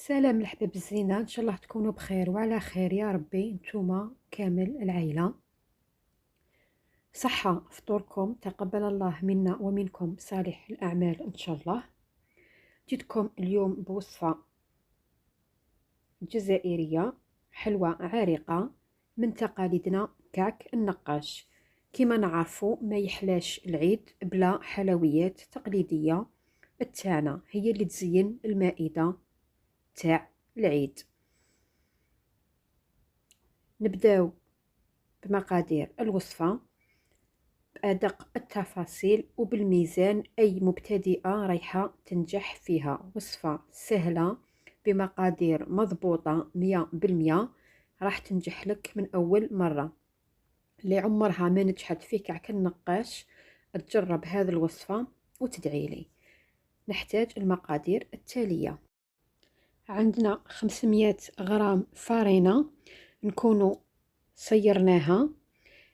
سلام الحباب الزينة، ان شاء الله تكونوا بخير وعلى خير يا ربي. نتوما كامل العائلة صحة، فطوركم تقبل الله منا ومنكم صالح الأعمال ان شاء الله. جيتكم اليوم بوصفة جزائرية حلوة عريقة من تقاليدنا كعك النقاش. كما نعرفوا ما يحلاش العيد بلا حلويات تقليدية تاعنا، هي اللي تزين المائدة تاع العيد. نبداو بمقادير الوصفة بأدق التفاصيل وبالميزان، أي مبتدئة رايحة تنجح فيها. وصفة سهلة بمقادير مضبوطة 100%، راح تنجح لك من أول مرة. اللي عمرها ما نجحت في كعك النقاش تجرب هذه الوصفة وتدعي لي. نحتاج المقادير التالية: عندنا 500 غرام فارينة نكونوا صيرناها،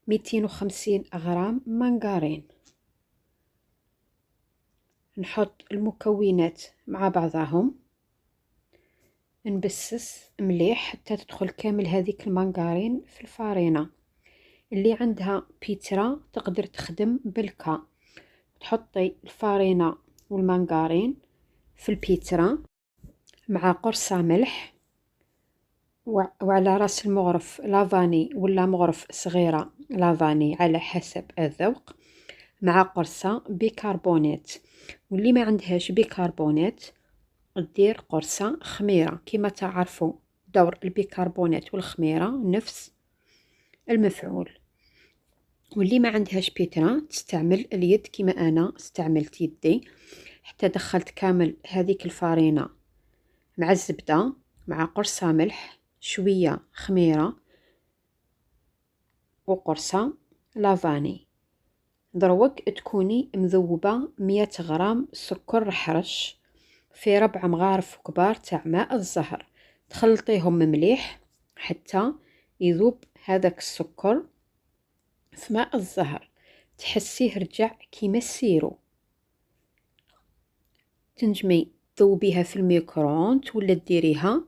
250 غرام مانغارين. نحط المكونات مع بعضهم، نبسس مليح حتى تدخل كامل هذيك المانغارين في الفارينة. اللي عندها بيترا تقدر تخدم بالكا، تحطي الفارينة والمانغارين في البيترا مع قرصة ملح، وعلى راس المغرف لافاني ولا مغرف صغيرة لافاني على حسب الذوق، مع قرصة بيكربونات. واللي ما عندهاش بيكربونات دير قرصة خميرة. كما تعرفوا دور البيكربونات والخميرة نفس المفعول. واللي ما عندهاش بيترا تستعمل اليد كما أنا استعملت يدي، حتى دخلت كامل هذيك الفارينة مع الزبدة مع قرصة ملح شوية خميرة وقرصة لافاني. دروك تكوني مذوبة 100 غرام سكر حرش في 4 مغارف كبار تاع ماء الزهر. تخلطيهم مليح حتى يذوب هذاك السكر في ماء الزهر، تحسيه رجع كيما السيرو. تنجمي تذوبيها في الميكرووند ولا ديريها،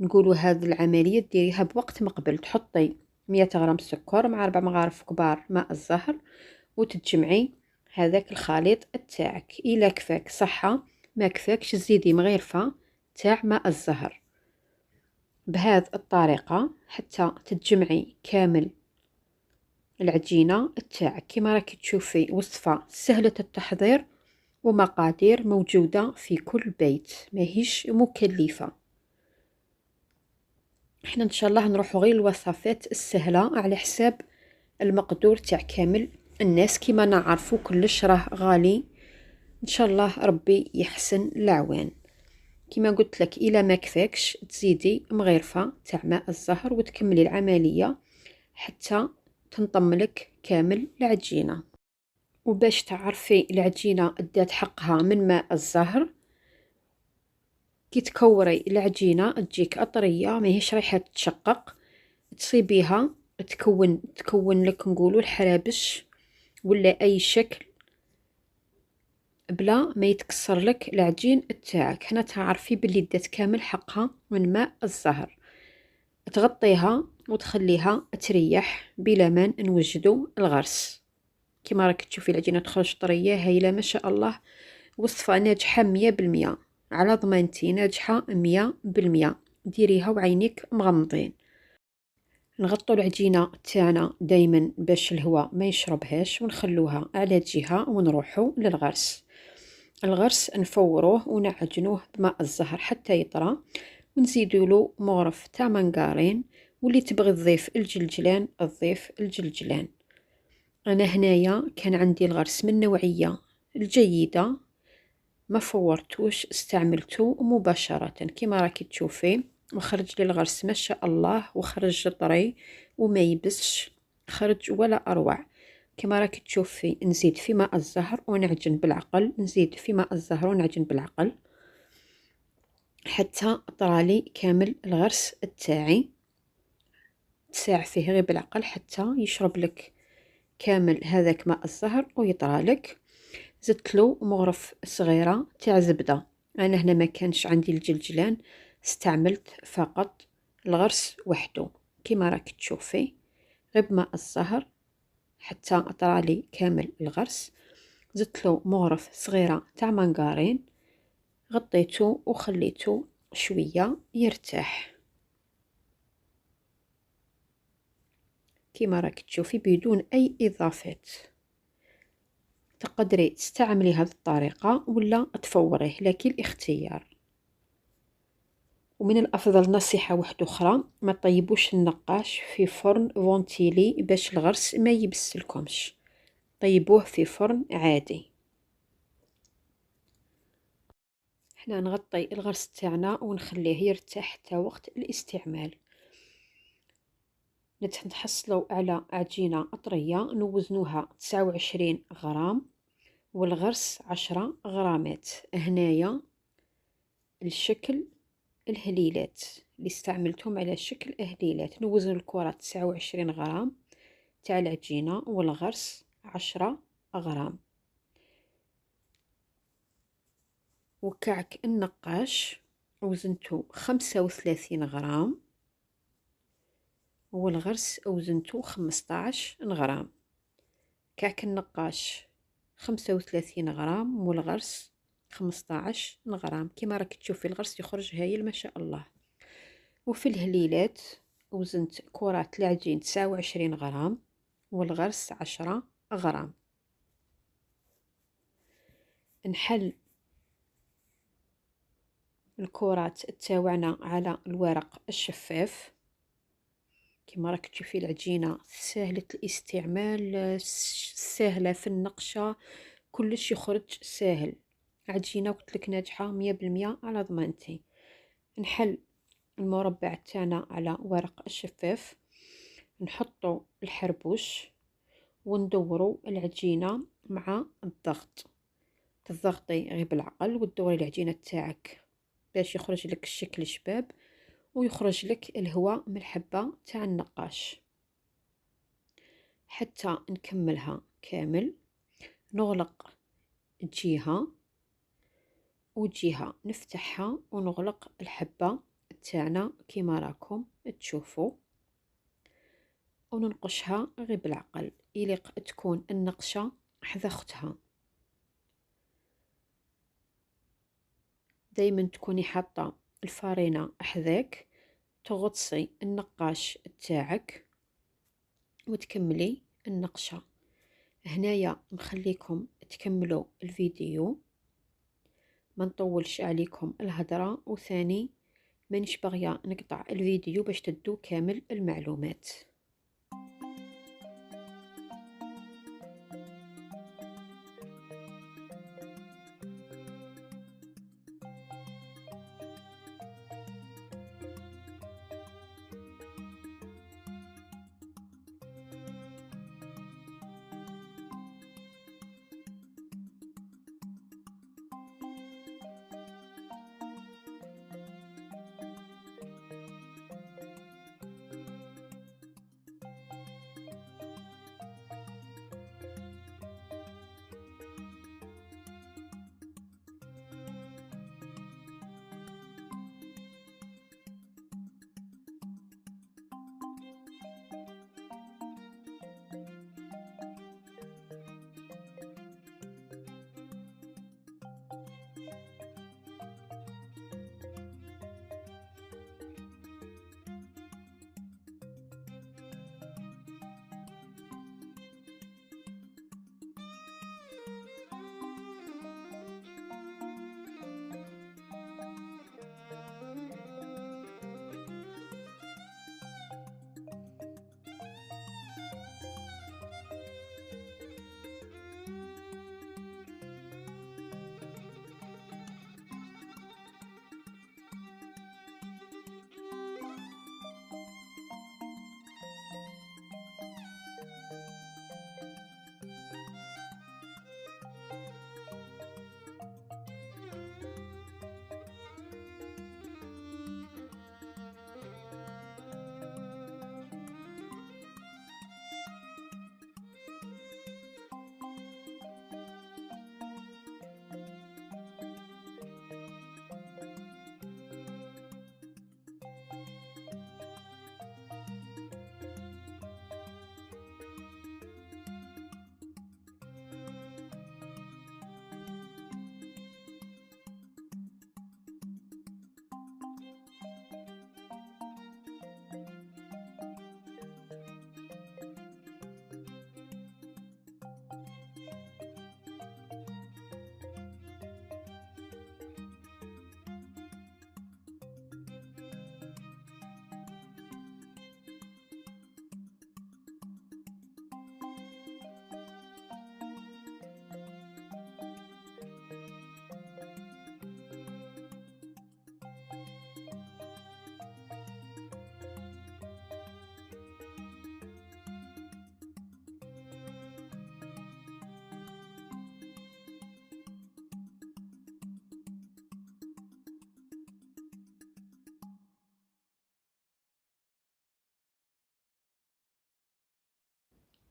نقولوا هذه العملية ديريها بوقت مقبل. تحطي 100 غرام سكر مع 4 مغارف كبار ماء الزهر وتتجمعي هذاك الخليط تاعك. إلا كفاك صحة، ما كفاكش زيدي مغيرفة تاع ماء الزهر. بهذه الطريقة حتى تتجمعي كامل العجينة تاعك. كما راكي تشوفي وصفة سهلة التحضير ومقادير موجودة في كل بيت، ماهيش مكلفة. احنا ان شاء الله نروحوا غير الوصفات السهلة على حساب المقدور تاع كامل الناس. كما نعرفوا كلش راه غالي، ان شاء الله ربي يحسن العوان. كما قلت لك الا ما كفاكش تزيدي مغيرفة تاع ماء الزهر وتكملي العملية حتى تنطم لك كامل العجينة. وباش تعرفي العجينة ادات حقها من ماء الزهر، كي تكوري العجينة تجيك أطرية ماهيش رايحة تشقق، تصيبيها تكون لك نقولوا الحرابش ولا أي شكل بلا ما يتكسر لك العجين تاعك. هنا تعرفي باللي دات كامل حقها من ماء الزهر. تغطيها وتخليها تريح بلا ما نوجدوا الغرس. كما راك تشوفي العجينة تخرج طرية هايلة ما شاء الله. وصفة ناجحة 100%، على ضمانتي ناجحة 100%. ديريها وعينيك مغمضين. نغطوا العجينة تاعنا دايما باش الهواء ما يشربهاش، ونخلوها على جهة ونروحوا للغرس. الغرس نفوروه ونعجنوه بماء الزهر حتى يطرى، ونزيدوا له مغرف تاع منقارين. واللي تبغي تضيف الجلجلان تضيف الجلجلان. انا هنايا كان عندي الغرس من نوعية الجيدة، ما فورتوش استعملته مباشرة كما راكي تشوفي، وخرج لي الغرس ما شاء الله، وخرج طري وما يبسش، خرج ولا أروع. كما راكي تشوفي نزيد في ماء الزهر ونعجن بالعقل، نزيد في ماء الزهر ونعجن بالعقل حتى طرالي كامل الغرس تاعي. تساع فيه غير بالعقل حتى يشرب لك كامل هذاك ماء الزهر ويطرالك. زدت له مغرف صغيرة تاع زبدة أنا هنا ما كانش عندي الجلجلان، استعملت فقط الغرس وحده كما راك تشوفي، غير بماء الزهر حتى أطرالي كامل الغرس. زدتلو مغرف صغيرة تاع مانغارين، غطيته وخليته شوية يرتاح كما راك تشوفي بدون أي إضافات. تقدري تستعملي هذه الطريقة ولا تفوريه، لكن الاختيار. ومن الأفضل نصيحة واحدة أخرى، ما طيبوش النقاش في فرن فونتيلي باش الغرس ما يبسلكمش، طيبوه في فرن عادي. احنا نغطي الغرس تاعنا ونخليه يرتاح حتى وقت الاستعمال. نتحصلوا على عجينة طرية نوزنوها 29 غرام والغرس 10 غرامات. هنايا الشكل الهليلات اللي استعملتهم على شكل هليلات. نوزن الكرة 29 غرام تاع العجينة والغرس 10 غرام. وكعك النقاش وزنته 35 غرام والغرس وزنته 15 غرام. كعك النقاش 35 غرام والغرس 15 غرام. كما راك تشوفي الغرس يخرج هايل ما شاء الله. وفي الهليلات وزنت كرات العجين 29 غرام والغرس 10 غرام. نحل الكرات تاوعنا على الورق الشفاف. كما راك تشوفي العجينة سهلة الاستعمال، سهلة في النقشة، كلش يخرج ساهل. عجينة قلتلك ناجحة 100% على ضمانتي. نحل المربع تاعنا على ورق الشفاف، نحطو الحربوش وندورو العجينة مع الضغط. تضغطي غير بالعقل وتدوري العجينة تاعك باش يخرج لك الشكل شباب ويخرج لك الهواء من الحبة تاع النقاش. حتى نكملها كامل نغلق جهة وجهة نفتحها ونغلق الحبة تاعنا كما راكم تشوفوا، وننقشها غير بالعقل يليق تكون النقشة حذا اختها. دايما تكوني حاطة الفارينة حذاك، تغطسي النقاش تاعك وتكملي النقشة. هنايا نخليكم تكملوا الفيديو، ما نطولش عليكم الهدرة، وثاني مانيش باغية نقطع الفيديو باش تدو كامل المعلومات.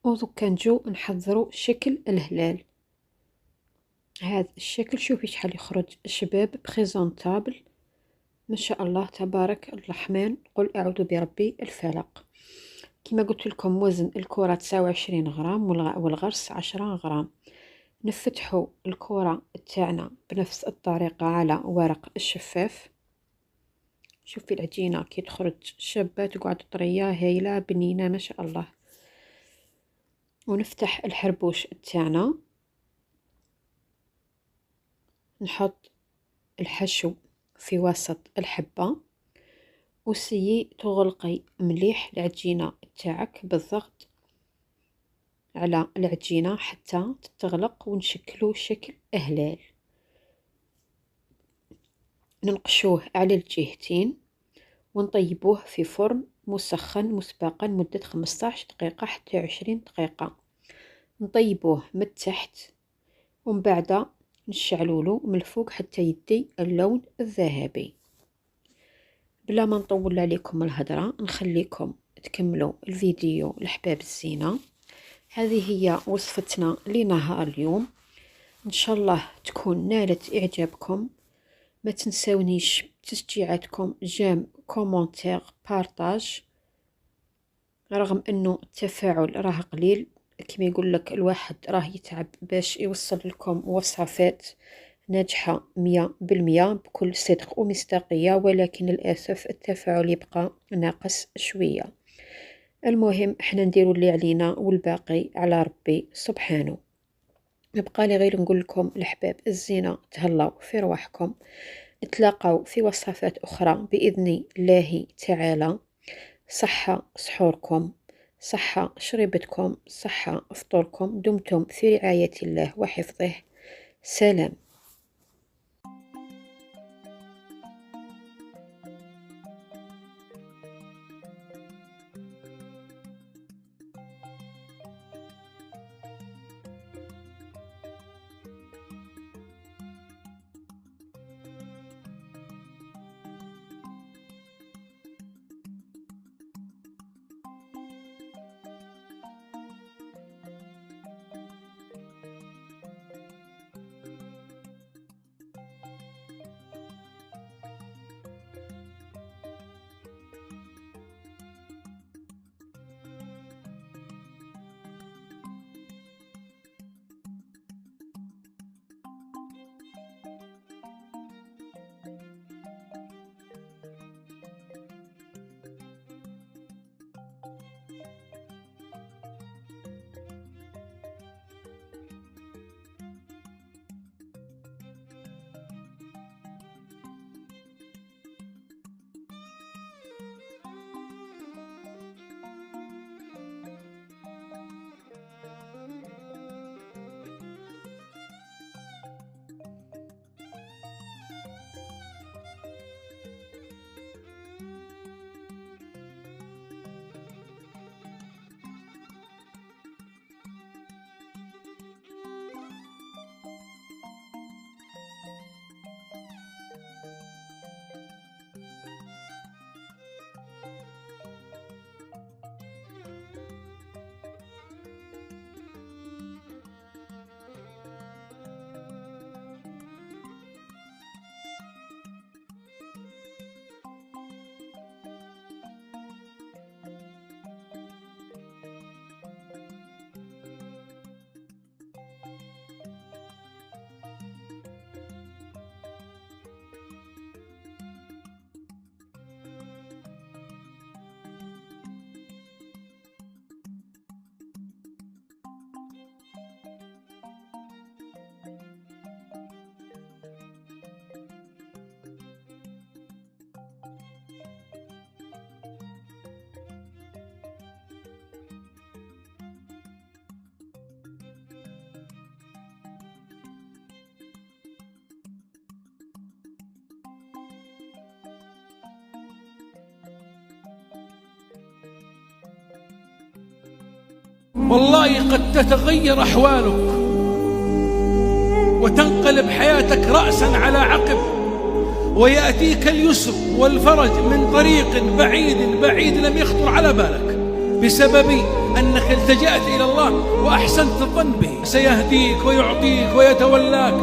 ودوكا نجو نحضرو شكل الهلال. هذا الشكل شوفي شحال يخرج شباب بريزونطابل ما شاء الله تبارك الرحمن. قل اعوذ بربي الفلق. كما قلت لكم وزن الكرة 29 غرام والغرس 10 غرام. نفتحوا الكرة تاعنا بنفس الطريقة على ورق الشفاف. شوفي العجينة كي تخرج شابة تقعد طرية هايلة بنينة ما شاء الله. ونفتح الحربوش تاعنا، نحط الحشو في وسط الحبة، وسيي تغلقي مليح العجينة تاعك بالضغط على العجينة حتى تتغلق، ونشكلو شكل هلال. ننقشوه على الجهتين ونطيبوه في فرن مسخن مسبقا مدة 15 دقيقة حتى 20 دقيقة. نطيبوه من التحت ومن بعد نشعلولو من الفوق حتى يدي اللون الذهبي. بلا ما نطول عليكم الهضرة نخليكم تكملوا الفيديو الأحباب الزينة. هذه هي وصفتنا لنهار اليوم، ان شاء الله تكون نالت اعجابكم. ما تنسونيش تشجيعاتكم، جيم، كومنتير، بارطاج. رغم انه التفاعل راه قليل، كما يقول لك الواحد راه يتعب باش يوصل لكم وصفات ناجحة 100% بكل صدق ومصداقية، ولكن للأسف التفاعل يبقى ناقص شوية. المهم احنا نديرو اللي علينا والباقي على ربي سبحانه. يبقى لي غير نقول لكم الأحباب الزينة تهلاو في رواحكم، تلاقاو في وصفات أخرى بإذن الله تعالى. صحة سحوركم، صحة شربتكم، صحة فطوركم. دمتم في رعاية الله وحفظه. سلام. والله قد تتغير أحوالك وتنقلب حياتك رأسا على عقب، ويأتيك اليسر والفرج من طريق بعيد بعيد لم يخطر على بالك. بسبب أنك التجأت إلى الله وأحسنت الظن به، سيهديك ويعطيك ويتولاك